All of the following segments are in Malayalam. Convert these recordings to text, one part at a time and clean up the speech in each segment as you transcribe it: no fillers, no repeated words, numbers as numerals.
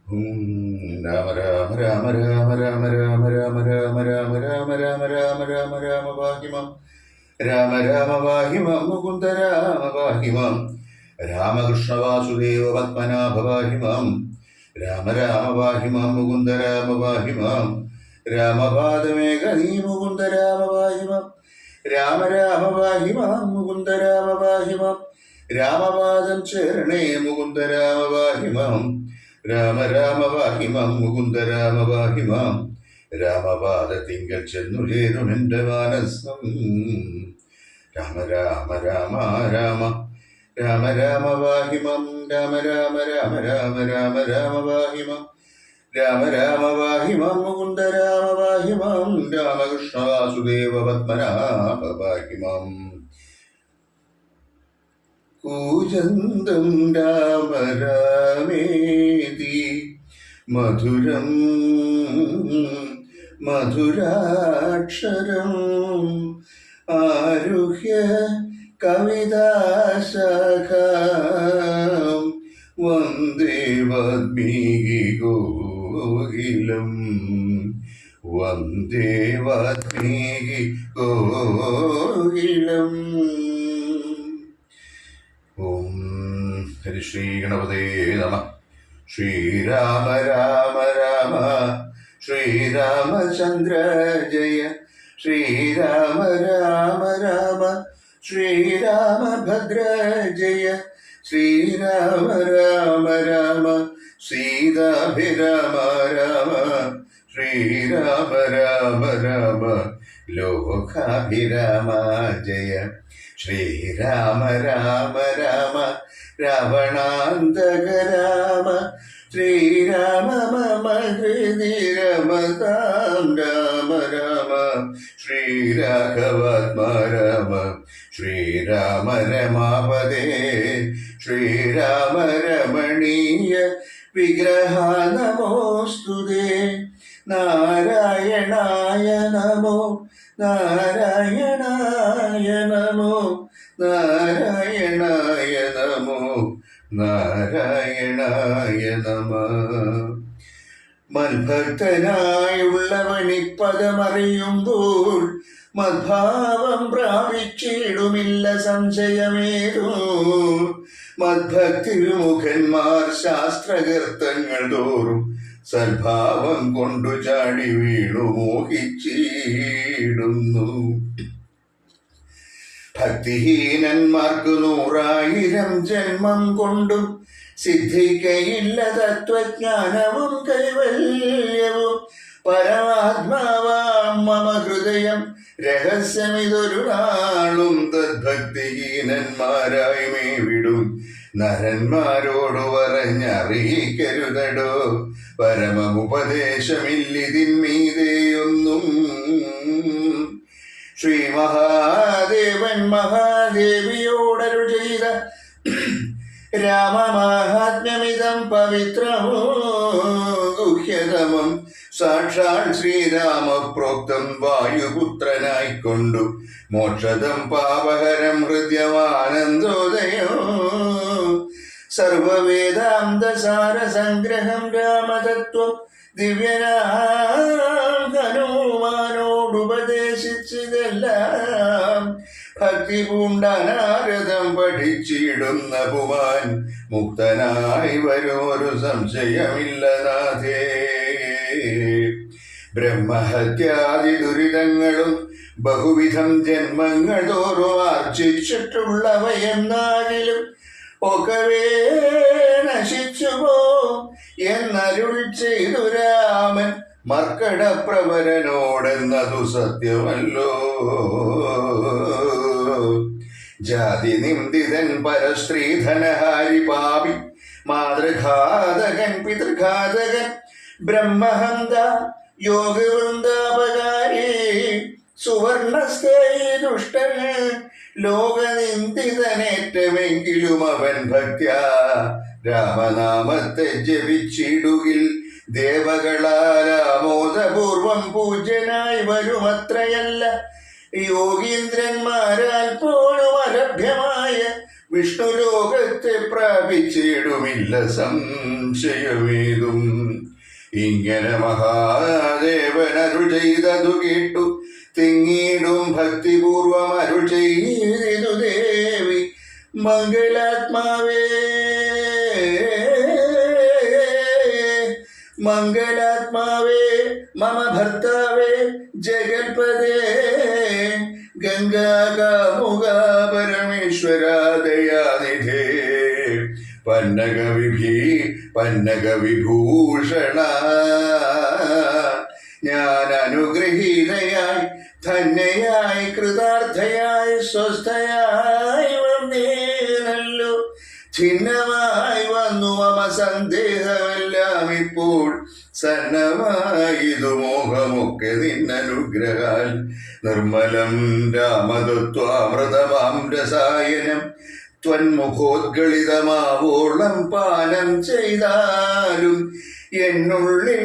രാമ രാമ രാമ രാമ രാമ രാമ രാമ രാമ രാമ രാമ രാമ രാമ രാമ രാമ പാഹിമം രാമ രാമ പാഹിമം മുകുന്ദ രാമ പാഹിമം രാമകൃഷ്ണ വാസുദേവ പത്മനാഭ പാഹിമം രാമ രാമ പാഹിമം മുകുന്ദ രാമ പാഹിമം രാമപാദമേഘനീ മുകുന്ദ രാമ പാഹിമം രാമ രാമ പാഹിമം മുകുന്ദ രാമ പാഹിമം രാമപാദം ചേരണേ മുകുന്ദ രാമ പാഹിമം രാമ രാമ പാഹിമം മുകുന്ദ രാമ പാഹിമം രാമപാദത്തിങ്കൽ ചെന്നു ചേരുമെന്റെ മാനസം രാമ രാമ രാമ രാമ രാമ രാമ പാഹിമം രാമ രാമ രാമ രാമ രാമ രാമ പാഹിമം രാമ രാമ പാഹിമം മുകുന്ദ രാമ പാഹിമം രാമകൃഷ്ണ വാസുദേവ പത്മനാഭ പാഹിമം കൂജന്തം രാമ രാമേതി മധുരം മധുരാക്ഷരം ആരുഹ്യ കവിതാശാഖാം വന്ദേ വാൽമീകി കോകിലം വന്ദേ വാൽമീകി കോകിലം. ഓം ഹരി ശ്രീ ഗണപതേ നമഃ. ശ്രീരാമ രാമ രാമ ശ്രീരാമചന്ദ്ര ജയ ശ്രീരാമ രാമ രാമ ശ്രീരാമഭദ്ര ജയ ശ്രീരാമ രാമ രാമ സീതാഭിരാമ രാമ ശ്രീരാമ രാമ രാമ ലോകാഭിരാമ ജയ ശ്രീരാമ രാമ രാമ രാവണാന്തക രാമ ശ്രീരാമ മമ ഹൃദി രമതാം രാമ രാമ ശ്രീരാഘവാത്മാ രാമ ശ്രീരാമ രമാപദേ ശ്രീരാമ രമണീയ വിഗ്രഹ നമോസ്തുതേ നാരായണായ നമോ നാരായണായ നമോ നാരായണായ നമോ നാരായണായ നമ. മത്ഭക്തനായുള്ളവനിപ്പദമറിയുമ്പോൾ മദ്ഭാവം പ്രാപിച്ചിടുമില്ല സംശയമേതോ. മദ്ഭക്തിവിമുഖന്മാർ ശാസ്ത്രകർത്തങ്ങൾ തോറും സദ്ഭാവം കൊണ്ടു ചാടി വീണു മോഹിച്ചിടുന്നു. ഭക്തിഹീനന്മാർക്ക് 100,000 ജന്മം കൊണ്ടും സിദ്ധിക്കയില്ല തത്വജ്ഞാനവും കൈവല്യവും. പരമാത്മാവാം മമ ഹൃദയം രഹസ്യമിതൊരു നാളും തദ്ഭക്തിഹീനന്മാരായി മേ വിടും നരന്മാരോട് പറഞ്ഞറിയിക്കരുതടോ. പരമമുപദേശമില്ലിതിന്മീതയൊന്നും. ശ്രീ മഹാദേവൻ മഹാദേവിയോടരുൾ ചെയ്ത രാമമാഹാത്മ്യമിതം പവിത്രമോ ഗുഹ്യതമം. സാക്ഷാൽ ശ്രീരാമ പ്രോക്തം വായുപുത്രനായിക്കൊണ്ടു മോക്ഷദം പാപഹരം ഹൃദ്യമാനന്ദോദയോ. സർവവേദാന്ത സാരസംഗ്രഹം രാമതത്വം ദിവ്യനാഹനുമാനോടുപദേശിച്ചതെല്ലാം ഭക്തി പൂണ്ടാനാരദം പഠിച്ചിടുന്ന പുമാൻ മുക്തനായി വരുമൊരു സംശയമില്ല നാഥേ. ബ്രഹ്മഹത്യാദി ദുരിതങ്ങളും ബഹുവിധം ജന്മങ്ങൾ തോറും ആർജിച്ചിട്ടുള്ളവയെന്നാകിലും ഒക്കവേ നശിച്ചുപോ എന്നരുൾ ചെയ്തു രാമൻ മർക്കടപ്രവരനോടെന്നതു സത്യമല്ലോ. ജാതി നിന്ദിതൻ പരസ്ത്രീധനഹാരി പാപി മാതൃഘാതകൻ പിതൃഘാതകൻ ബ്രഹ്മഹന്ത യോഗവൃന്ദാപകാരി സുവർണസ്ഥേ ദുഷ്ടന് ലോകനിന്ദിതനേറ്റമെങ്കിലും അവൻ ഭക്ത്യാ രാമനാമത്തെ ജപിച്ചിടുകിൽ ദേവകളാലാമോദപൂർവം പൂജ്യനായി വരുമത്രയല്ല. യോഗീന്ദ്രന്മാരാൽ പോലും അലഭ്യമായ വിഷ്ണു ലോകത്തെ പ്രാപിച്ചിടുമില്ല സംശയമേതും. ഇങ്ങനെ മഹാദേവൻ അരുൾ ചെയ്തതു കേട്ടു തിങ്ങിടും ഭക്തിപൂർവം അരുൾ ചെയ്തു ദേവി. മംഗളാത്മാവേ മംഗളാത്മാവേ മമ ഭർത്താവേ ജഗൽപദേ ഗംഗാകാമുക പരമേശ്വര ദയാനിധേ പന്നഗവിഭൂഷണ. ഞാൻ അനുഗ്രഹീതയായി ധന്യയായി കൃതാർത്ഥയായി സ്വസ്ഥയായി വന്നേനല്ലോ. ഛിന്നമായി വന്നു മമ സന്ദേഹമെല്ലാം ഇപ്പോൾ സന്നമായിതു മോഹമൊക്കെ നിന്നനുഗ്രഹാൽ. നിർമ്മലം രാമതത്വാമൃതമാം രസായനം ത്വന്മുഖോദ്ഗളിതമാവോളം പാനം ചെയ്താലും എന്നുള്ളിൽ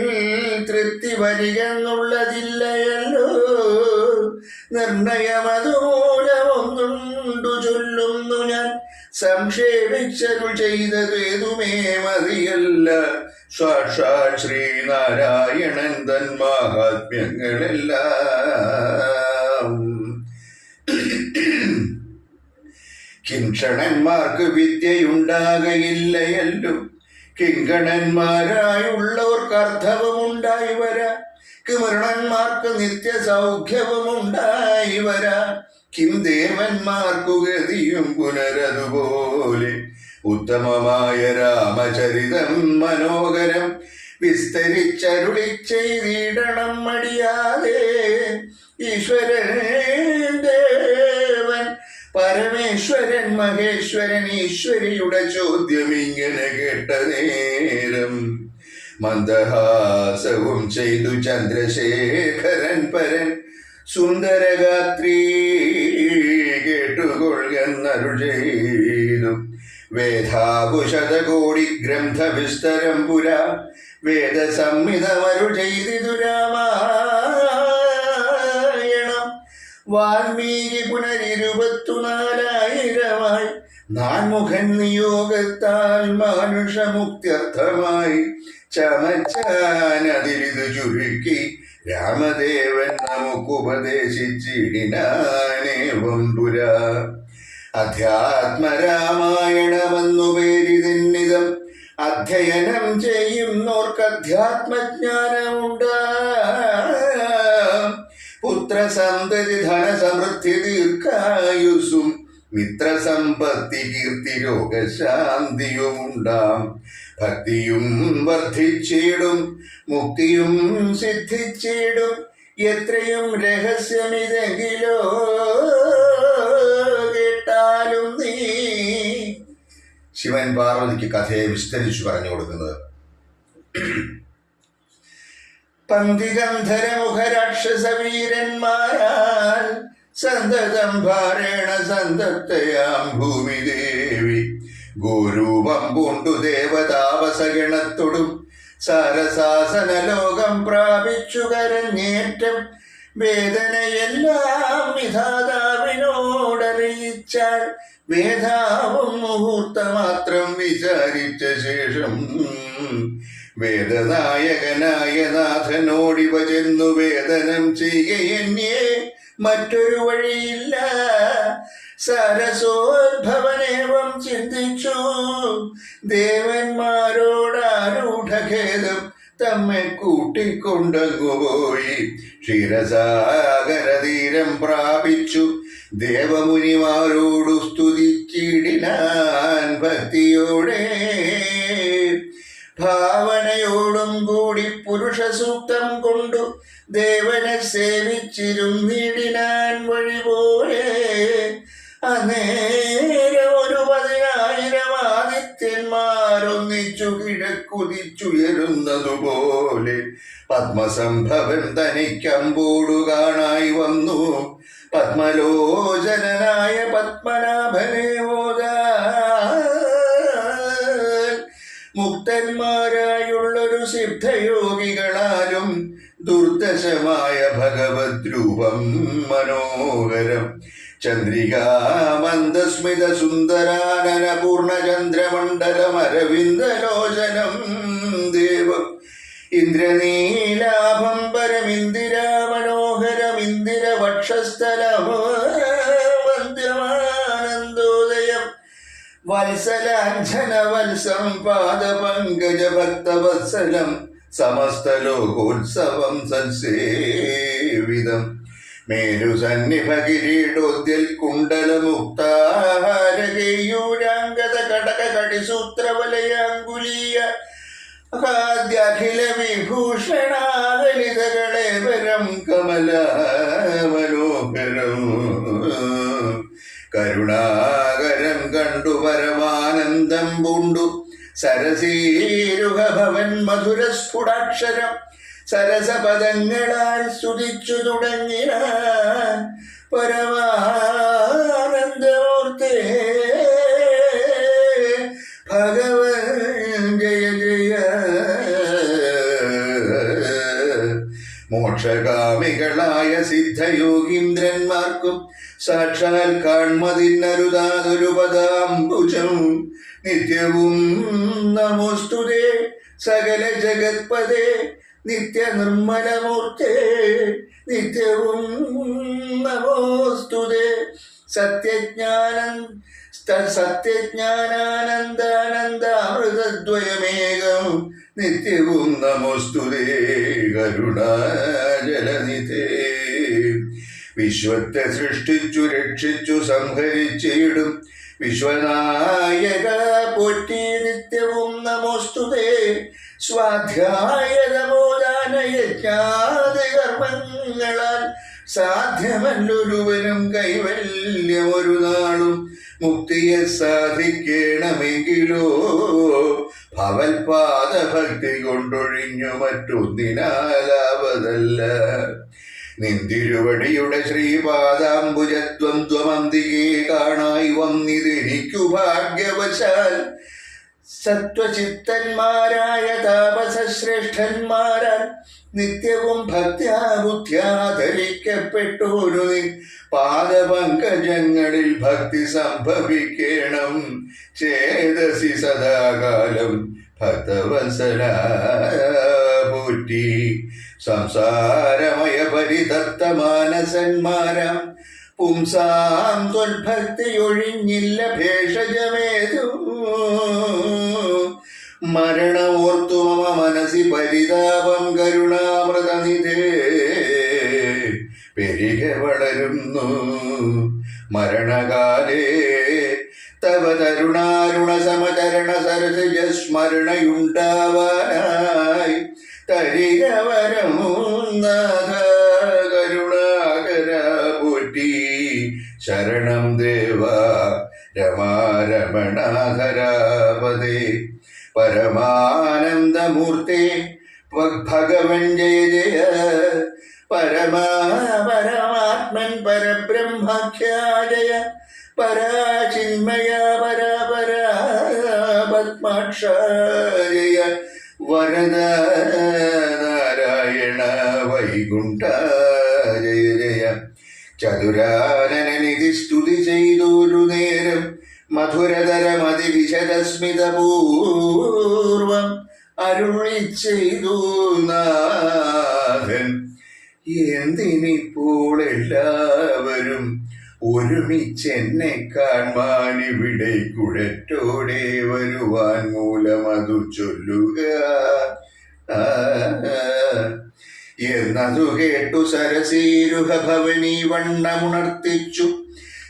തൃപ്തി വരികെന്നുള്ളതില്ലയല്ലോ. നിർണയമതുമൂലമൊന്നുണ്ടു ചൊല്ലുന്നു ഞാൻ. സംക്ഷേപിച്ചരുൾ ചെയ്തത് ഏതുമേ മതിയല്ല. സാക്ഷാൽ ശ്രീനാരായണൻ തൻ മാഹാത്മ്യങ്ങളെല്ലാം. കിംക്ഷണന്മാർക്ക് വിദ്യയുണ്ടാകയില്ലയല്ലോ. കിങ്കണന്മാരായുള്ളവർക്ക് അർത്ഥവുമുണ്ടായി വരാ. കിമൃണന്മാർക്ക് നിത്യസൗഖ്യവുമുണ്ടായി വരാ. കിം ദേവന്മാർക്കു ഗതിയും പുനരതുപോലെ. ഉത്തമമായ രാമചരിതം മനോഹരം വിസ്തരിച്ചരുളി ചെയ്തിടണം മടിയാതെ. ഈശ്വരൻ ദേവൻ പരമേശ്വരൻ മഹേശ്വരൻ ഈശ്വരിയുടെ ചോദ്യം ഇങ്ങനെ കേട്ട നേരം മന്ദഹാസവും ചെയ്തു ചന്ദ്രശേഖരൻ പരൻ. സുന്ദരഗാത്രീ കേട്ടുകൊള്ളുന്നരുൾ ചെയ്തു. വേദാകുശതകോടി ഗ്രന്ഥ വിസ്തരം പുരാ. വേദസംഹിതമരുൾ ചെയ്തിതു രാമായണം. വാൽമീകി പുനരിരുപത്തുനാലായിരമായി. നാൻമുഖൻ നിയോഗത്താൽ മാനുഷമുക്ത്യർത്ഥമായി ചമച്ചാനതിരിതു ചുരുക്കി രാമദേവൻ നമുക്കുപദേശിച്ചിടിനാനേവം പുരാ. അധ്യാത്മരാമായണമെന്നു പേരിതിന്നിതം അധ്യയനം ചെയ്യുന്നോർക്ക് അധ്യാത്മജ്ഞാനമുണ്ടാം. പുത്രസന്തതി ധനസമൃദ്ധി ദീർഘായുസ്സും മിത്രസമ്പത്തി കീർത്തി രോഗശാന്തിയുമുണ്ടാം. ഭക്തിയും വർദ്ധിച്ചിടും മുക്തിയും സിദ്ധിച്ചിടും. എത്രയും രഹസ്യമിതെങ്കിലോ കേട്ടാലും നീ. ശിവൻ പാർവതിക്ക് കഥയെ വിസ്തരിച്ചു പറഞ്ഞു കൊടുക്കുന്നത്. പന്തിഗന്ധരമുഖരാക്ഷസവീരന്മാരാൽ സന്തതം ഭാരേണ സന്തപ്തയാം ഭൂമിദേവി. ഗോരൂപം പൂണ്ടു ദേവതാവസഗണത്തോടും സാരസാസന ലോകം പ്രാപിച്ചു കരഞ്ഞേറ്റം. വേദനയെല്ലാം വിധാതാവിനോടറിയിച്ചാൽ വേദാവും മുഹൂർത്തമാത്രം വിചാരിച്ച ശേഷം വേദനായകനായ നാഥനോടിവ ചെന്നു വേദനം ചെയ്യുകയെന്നേ മറ്റൊരു വഴിയില്ല. സരസോദ്ഭവനേവം ചിന്തിച്ചു ദേവന്മാരോടാരൂഢഖേദം തമ്മെ കൂട്ടിക്കൊണ്ടങ്ങുപോയി. ക്ഷീരസാഗരതീരം പ്രാപിച്ചു ദേവമുനിമാരോടു സ്തുതിച്ചിടിനാൻ ഭക്തിയോടെ. ഭാവനയോടും കൂടി പുരുഷസൂക്തം കൊണ്ടു ദേവനെ സേവിച്ചിരുന്നിടിനാൻ വഴി പോലെ. അന്നേരം ഒരു 10,000 ആദിത്യന്മാരൊന്നിച്ചു കിഴക്കുതിച്ചുയരുന്നതുപോലെ പത്മസംഭവൻ തനിക്കമ്പോടു കാണായി വന്നു. പത്മലോചനായ പത്മനാഭനെ ഓതാൻ മുക്തന്മാരായുള്ളൊരു സിദ്ധയോഗികളാലും ദുർദശമായ ഭഗവത് രൂപം മനോഹരം ചന്ദ്രികാമന്ദസ്മിത സുന്ദരാനന പൂർണ്ണചന്ദ്രമണ്ഡലമരവിന്ദലോചനം ദേവം ഇന്ദ്രനീലാഭം പരമിന്ദിരാ മനോഹരമിന്ദിര വക്ഷസ്ഥലം വന്ദ്യമാനന്ദോദയം വത്സലാഞ്ജന വത്സം പാദപങ്കജ ഭക്തവത്സലം സമസ്തലോകോത്സവം സത്സേവിതം മേരുസന്നിഭകിരീടോദ്യൽ കുണ്ടലമുക്താരകേയൂരാംഗത കടക കടിസൂത്രവലയാങ്കുലീയ അഖില വിഭൂഷണാലളിതകളേവരം കമല മനോഹരം കരുണാകരം കണ്ടു പരമാനന്ദം പൂണ്ടു സരസീരുഹഭവൻ മധുരസ്ഫുടാക്ഷരം സരസപദങ്ങളാൽ സ്തുതിച്ചു തുടങ്ങിയ പരമാനന്ദമൂർത്തേ ഭഗവൻ ജയ ജയ. മോക്ഷകാമികളായ സിദ്ധയോഗീന്ദ്രന്മാർക്കും സാക്ഷാൽ കാൺമതിന്നരുതാതൊരു പദാംബുജം നിത്യവും നമോസ്തുതേ സകല ജഗത്പദേ നിത്യ നിർമ്മലമൂർത്തേ നിത്യവും നമോസ്തുതേ സത്യജ്ഞാനാനന്ദാനന്ദാമൃതദ്വയമേകം നിത്യവും നമോസ്തുതേ കരുണാജലനിധേ. വിശ്വത്തെ സൃഷ്ടിച്ചു രക്ഷിച്ചു സംഹരിച്ചിടും വിശ്വനായക പോറ്റി നിത്യവും നമോസ്തുതേ. സ്വാധ്യായതമോദാനയജ്ഞാതി കർമ്മങ്ങളാൽ സാധ്യമല്ലൊരുവനും കൈവല്യമൊരു നാളും മുക്തിയെ സാധിക്കണമെങ്കിലോ ഭവൽപാദഭക്തി കൊണ്ടൊഴിഞ്ഞു മറ്റൊന്നിനാലാവതല്ല. നിന്തിരുവടിയുടെ ശ്രീപാദാംബുജദ്വന്ദ്വമന്തികെ കാണായി വന്നിതെനിക്കു ഭാഗ്യവശാൽ സത്വചിത്തന്മാരായ താപസശ്രേഷ്ഠന്മാരാൽ നിത്യവും ഭക്ത്യാ ബുദ്ധ്യാ ധരിക്കപ്പെട്ടോരു പാദപങ്കജങ്ങളിൽ ഭക്തി സംഭവിക്കണം ചേതസി സദാകാലം ഭക്തവത്സല പോറ്റി. സംസാരമയ പരിതപ്ത മാനസന്മാരാം പുംസാം ത്വൽഭക്തിയൊഴിഞ്ഞില്ല ഭേഷജമേതും. മരണമോർത്തു മമ മനസി പരിതാപം കരുണാമൃതനിധേ പെരികെ വളരുന്നു മരണകാലേ. തവ തരുണാരുണ സമചരണ സരസജ സ്മരണയുണ്ടാവാനായി തരിക വരമുന്നാഥ കരുണാകര പോറ്റി. ശരണം ദേവ രമാരമണാധരാപദേ പരമാനന്ദമൂർത്തേ ഭഗവൻ ജയ ജയ. പരമാത്മൻ പരബ്രഹ്മാഖ്യാജയ പരാചിന്മയ പരാപര പത്മാക്ഷാജയ വരദ നാരായണ വൈകുണ്ഠ ജയ ജയ. ചതുരാനനനിധി സ്തുതി ചെയ്തൊരു നേരം മധുരതരമതിവിശദസ്മിതപൂർവം അരുളി ചെയ്തു നാഥൻ. എന്തിനിപ്പോൾ എല്ലാവരും ഒരുമിച്ചെന്നെ കാണുവാൻ ഇവിടെ കുഴറ്റോടെ വരുവാൻ മൂലമതു ചൊല്ലുക എന്നതു കേട്ടു സരസീരുഹഭവനി വണ്ണമുണർത്തിച്ചു.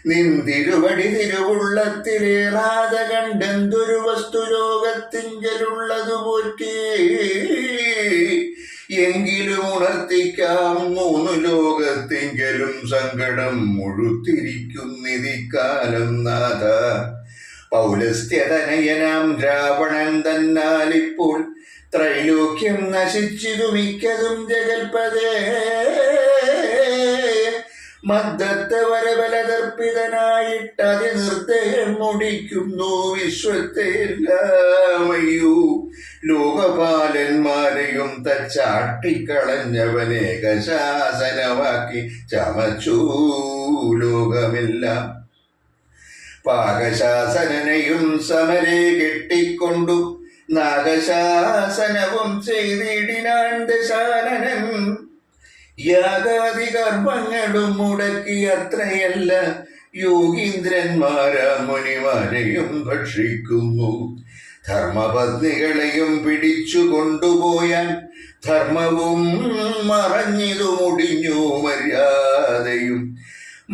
നിന്തിരുവടി തിരുവുള്ളത്തിലേറാത കണ്ടെന്തൊരു വസ്തു ലോകത്തിങ്കലുള്ളതു പോറ്റി. എങ്കിലും ഉണർത്തിക്കാം മൂന്നു ലോകത്തിങ്കലും സങ്കടം മുഴുത്തിരിക്കുന്നിതിക്കാലം നാഥ. പൗലസ്ത്യതനയനാം രാവണൻ തന്നാലിപ്പോൾ ത്രൈലോക്യം നശിച്ചിതു മിക്കതും ജഗൽപദേ. മദ്ദത്തെ വരബലതർപ്പിതനായിട്ടതി നിർത്തയം മുടിക്കുന്നു വിശ്വത്തെ എല്ലാമയ്യോ. ലോകപാലന്മാരെയും തച്ചാട്ടിക്കളഞ്ഞവനേക ശാസനവാക്കി ചമച്ചു ലോകമെല്ലാം. പാകശാസനനെയും സമരെ കെട്ടിക്കൊണ്ടു നാഗശാസനവും ചെയ്തിടിനാൻ ദശാനനൻ. യാഗാദി കർമ്മങ്ങളും മുടക്കി അത്രയല്ല യോഗീന്ദ്രന്മാരാ മുനിമാരെയും ഭക്ഷിക്കുന്നു. ധർമ്മപത്നികളെയും പിടിച്ചു കൊണ്ടുപോയാൻ ധർമ്മവും മറഞ്ഞിതു മുടിഞ്ഞു മര്യാദയും.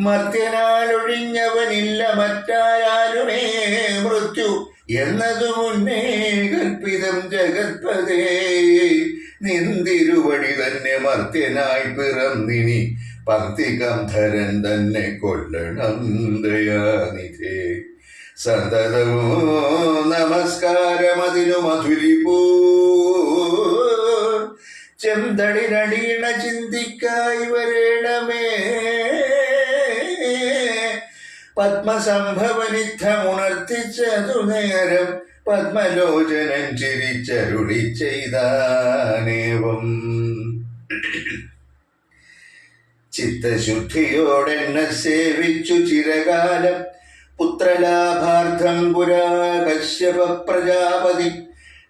മർത്യനാലൊഴിഞ്ഞവനില്ല മറ്റായാലുമേ മൃത്യു എന്നതു മുന്നേ കൽപ്പിതം ജഗത്പതേ. നിന്തിരുവടി തന്നെ മർത്യനായി പിറന്നിനി പക്തികന്ധരൻ തന്നെ കൊല്ലണം ദയാനിധേ. സന്തതമോ നമസ്കാരമതിനു മധുരിപൂ ചെന്തളിനടീണ ചിന്തിക്കായി വരേണമേ. പത്മസംഭവനിദ്ധമുണർത്തിച്ചതു നേരം പത്മലോചനൻ ചിരിച്ചരുളി ചെയ്താനേവം. ചിത്തശുദ്ധിയോടെന്നെ സേവിച്ചു ചിരകാലം പുത്രലാഭാർത്ഥം പുരാ കശ്യപ പ്രജാപതി.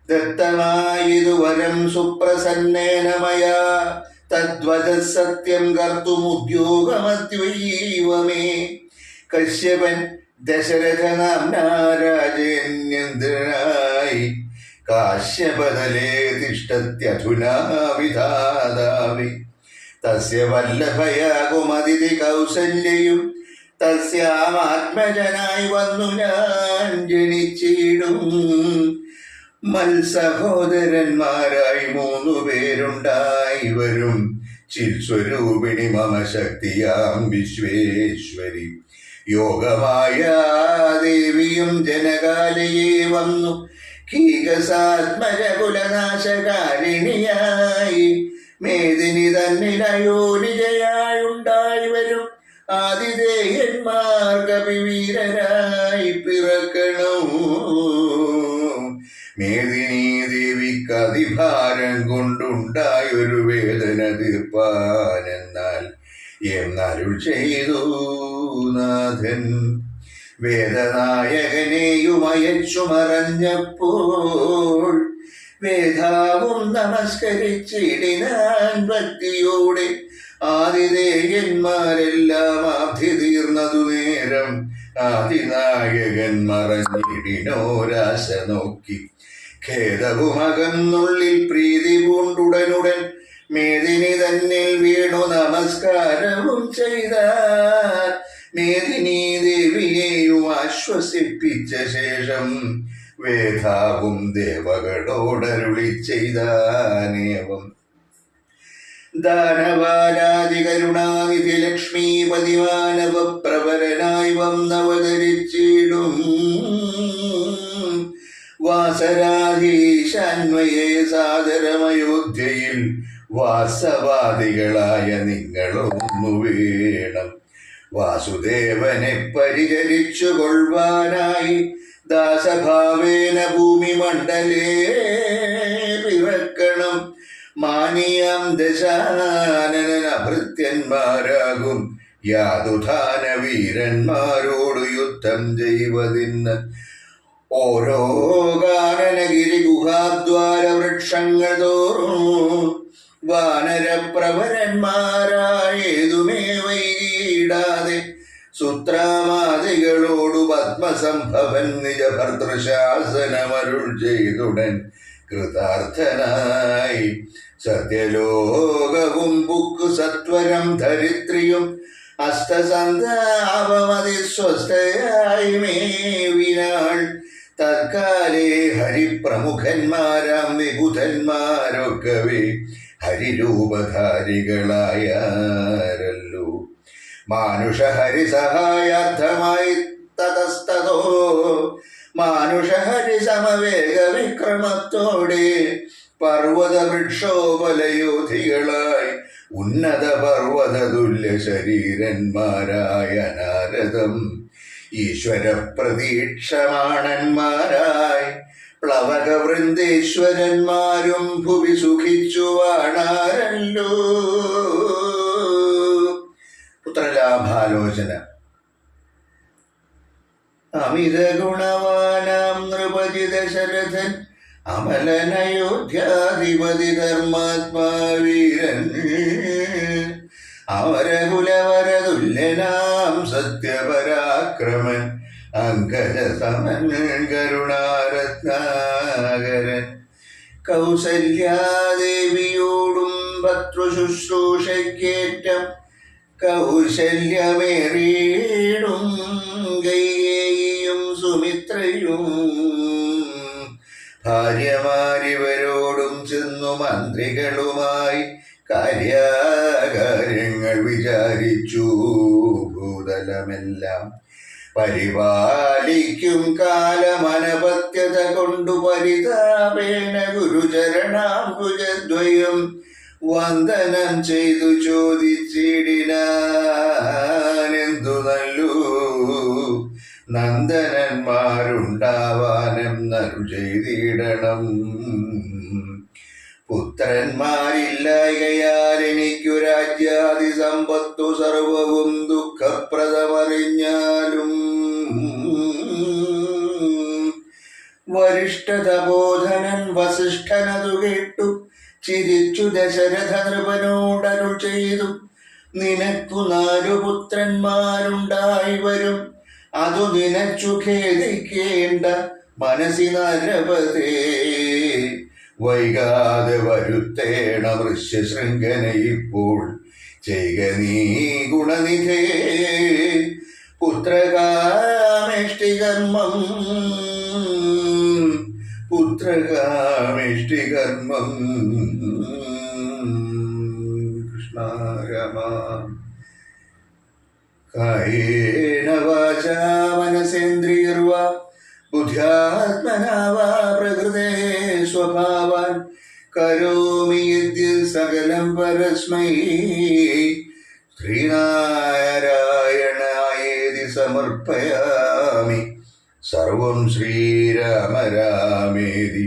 ദത്തമായിതു വരം സുപ്രസന്നേന മയാ തദ്വച സത്യം കർത്തുമുദ്യോഗമദ്വൈവമേ. കശ്യപൻ ദശരഥനാംനാ രാജേന്ദ്രനായി കാശ്യപതലേ തിഷ്ടത്യധുനാ വിധാതാവി. തസ്യ വല്ലഭയാകുമതിഥി കൗസല്യയും തസ്യാമാത്മജനായി വന്നു ഞാൻ ജനിച്ചിടും. മത്സഹോദരന്മാരായി 3 പേരുണ്ടായി വരും. ചിൽസ്വരൂപിണി മമ ശക്തിയാം വിശ്വേശ്വരി. യോഗമായ ദേവിയും ജനകാലയെ വന്നു കീകസാത്മജ കുലനാശകാരിണിയായി. മേദിനി തന്നിലയോനിജയായുണ്ടായി വരും ആതിഥേയന്മാർ കവിവീരരായി പിറക്കണം. മേദിനി ദേവിക്ക് അതിഭാരം കൊണ്ടുണ്ടായൊരു വേദന തീർപ്പാനെന്നാൽ എന്നരുൾ ചെയ്തു നാഥൻ. വേദനായകനെയും അയച്ചു മറഞ്ഞപ്പോൾ വേദാവും നമസ്കരിച്ചിടിനാൻ ഭക്തിയോടെ. ആതിഥേയന്മാരെല്ലാം ആധി തീർന്നതു നേരം ആദിനായകൻ മറഞ്ഞിടിനോരാശ നോക്കി. ഖേദവുമകന്നുള്ളിൽ പ്രീതി പൂണ്ടുടനുടൻ മേദിനി തന്നിൽ വീണു നമസ്കാരവും ചെയ്താൽ. മേദിനി ദേവിയെയും ആശ്വസിപ്പിച്ച ശേഷം വേദാവും ദേവകളോടരുളി ചെയ്താനേവം. ദാനവാലാദി കരുണാനിധി ലക്ഷ്മീപതി മാനവ പ്രവരനായി വന്നവതരിച്ചിടും. വാസരാധീശാന്വയെ സാദരമയോധ്യയിൽ വാസവാദികളായ നിങ്ങളൊന്നു വേണം. വാസുദേവനെ പരിചരിച്ചു കൊള്ളുവാനായി ദാസഭാവേന ഭൂമിമണ്ഡലേ പിറക്കണം. മാനിയാം ദശാനന ഭൃത്യന്മാരാകും യാതുധാന വീരന്മാരോട് യുദ്ധം ചെയ്വതിന്. ഓരോ കാനനഗിരി ഗുഹാദ്വാര വൃക്ഷങ്ങൾ തോറും വാനരപ്രവരന്മാരായേതുമേ വൈകിടാതെ സുത്രാമാദികളോടു പത്മസംഭവൻ നിജ ഭർത്തൃശാസനമരുൾ ചെയ്തുടൻ കൃതാർത്ഥനായി. സത്യലോകവും ബുക്കു സത്വരം ധരിത്രിയും അഷ്ടസന്താപമതിസ്വസ്ഥയായി മേവിനാൾ. തൽക്കാലേ ഹരിപ്രമുഖന്മാരാം വിബുധന്മാരൊക്കവേ ഹരിരൂപധാരികളായാരല്ലോ. മാനുഷഹരി സഹായാർത്ഥമായി തതസ്തോ മാനുഷഹരി സമവേഗ വിക്രമത്തോടെ പർവ്വത വൃക്ഷോപലയോധികളായി ഉന്നത പർവ്വതതുല്യ ശരീരന്മാരായ നാരദം ഈശ്വര പ്രതീക്ഷമാണന്മാരായി പ്ലവക വൃന്ദേശ്വരന്മാരും ഭുവി സുഖിച്ചു വാണാരല്ലോ. പുത്രലാഭാലോചന. അമിത ഗുണവാനാം നൃപതി ദശരഥൻ അമലനയോധ്യാധിപതി ധർമാത്മാ വീരൻ അമരകുലവരതുല്യനാം സത്യപരാക്രമൻ അങ്കജ സമൻ കരുണാരത്നാകരൻ കൗസല്യാദേവിയോടും ഭർതൃശുശ്രൂഷയ്ക്കേറ്റം കൗശല്യമേറിയിടും കൈകേയിയും സുമിത്രയും ഭാര്യമാരിവരോടും ചെന്നു മന്ത്രികളുമായി കാര്യങ്ങൾ വിചാരിച്ചു. ഭൂതലമെല്ലാം പരിപാലിക്കും കാലമനപത്യത കൊണ്ടു പരിതാപേന ഗുരുചരണാംബുജദ്വയം വന്ദനം ചെയ്തു ചോദിച്ചിടിനാനെന്തു നല്ലു നന്ദനന്മാരുണ്ടാവാനെന്നരു ചെയ്തിടണം. പുത്രന്മാരില്ലായകയാൽ എനിക്കു രാജ്യാദി സമ്പത്തു സർവവും ദുഃഖപ്രദമറിഞ്ഞാലും വരിഷ്ഠതബോധനൻ വസിഷ്ഠനതു കേട്ടു ചിരിച്ചു ദശരഥ നൃപനോടരുൾ ചെയ്തു. നിനക്കു 4 പുത്രന്മാരുണ്ടായി വരും, അതു നിനച്ചു ഖേദിക്കേണ്ട മനസ്സിനരപതേ. വൈകാതെ വരുത്തേണ വൃശ്യശൃംഖന ഇപ്പോൾ ചെയ്ക നീ ഗുണനിധേ. പുത്രകാമേഷ്ടികർമ്മം പുത്രകാമേഷ്ടികർമ്മം. കൃഷ്ണ രമ. കായേന വാചാ മനസേന്ദ്രിയർവാ ബുദ്ധ്യാത്മനാ വാ പ്രകൃതേ സ്വഭാവാൻ കരോമി യദ്യത് സകലം പരസ്മൈ ശ്രീനാരായണായേതി സമർപ്പയാമി. സർവം ശ്രീരാമ രാമേതി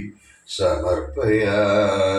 സമർപ്പയാമി.